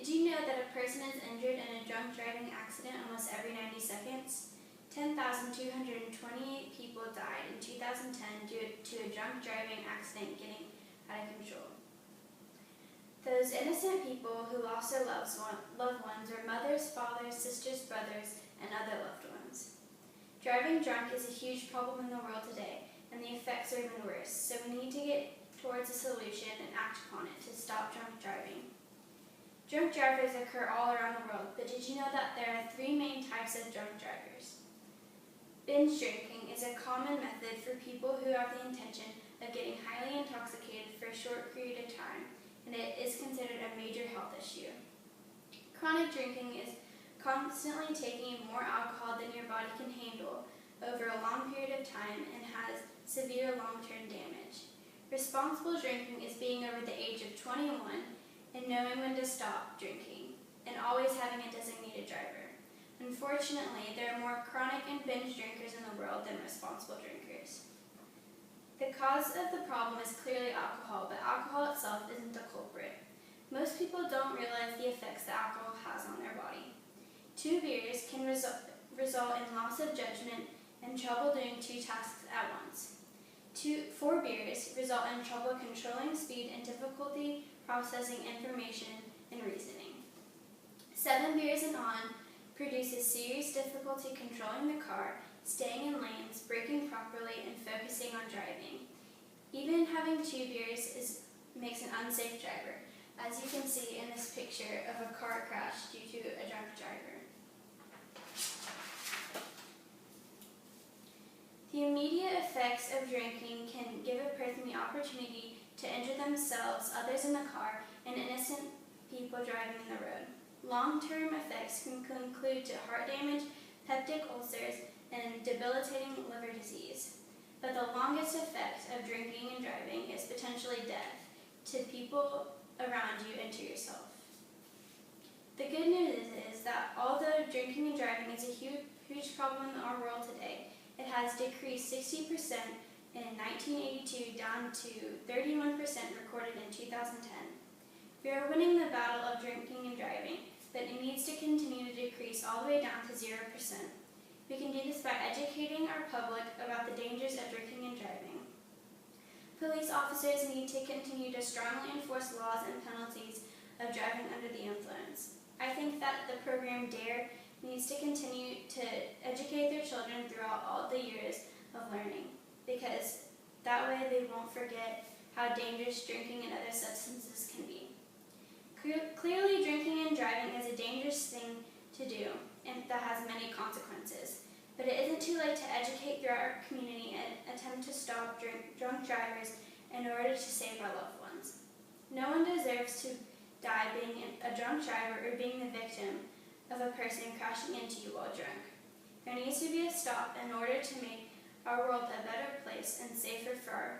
Did you know that a person is injured in a drunk driving accident almost every 90 seconds? 10,228 people died in 2010 due to a drunk driving accident getting out of control. Those innocent people who lost their loved ones were mothers, fathers, sisters, brothers, and other loved ones. Driving drunk is a huge problem in the world today, and the effects are even worse, so we need to get towards a solution and act upon it to stop drunk driving. Drunk drivers occur all around the world, but did you know that there are 3 main types of drunk drivers? Binge drinking is a common method for people who have the intention of getting highly intoxicated for a short period of time, and it is considered a major health issue. Chronic drinking is constantly taking more alcohol than your body can handle over a long period of time and has severe long-term damage. Responsible drinking is being over the age of 21 and knowing when to stop drinking, and always having a designated driver. Unfortunately, there are more chronic and binge drinkers in the world than responsible drinkers. The cause of the problem is clearly alcohol, but alcohol itself isn't the culprit. Most people don't realize the effects that alcohol has on their body. 2 beers can result in loss of judgment and trouble doing 2 tasks at once. 4 beers result in trouble controlling speed and difficulty processing information and reasoning. 7 beers and on produces serious difficulty controlling the car, staying in lanes, braking properly, and focusing on driving. Even having 2 beers makes an unsafe driver, as you can see in this picture of a car crash due to a drunk driver. The immediate effects of drinking can give a person the opportunity to injure themselves, others in the car, and innocent people driving in the road. Long-term effects can include to heart damage, peptic ulcers, and debilitating liver disease. But the longest effect of drinking and driving is potentially death to people around you and to yourself. The good news is that although drinking and driving is a huge problem in our world today, it has decreased 60% in 1982 down to 31% recorded in 2010. We are winning the battle of drinking and driving, but it needs to continue to decrease all the way down to 0%. We can do this by educating our public about the dangers of drinking and driving. Police officers need to continue to strongly enforce laws and penalties of driving under the influence. I think that the program DARE needs to continue to educate their children throughout all the years of learning, because that way they won't forget how dangerous drinking and other substances can be. Clearly, drinking and driving is a dangerous thing to do, and that has many consequences. But it isn't too late to educate throughout our community and attempt to stop drunk drivers in order to save our loved ones. No one deserves to die being a drunk driver or being the victim of a person crashing into you while drunk. There needs to be a stop in order to make our world a better place and safer for our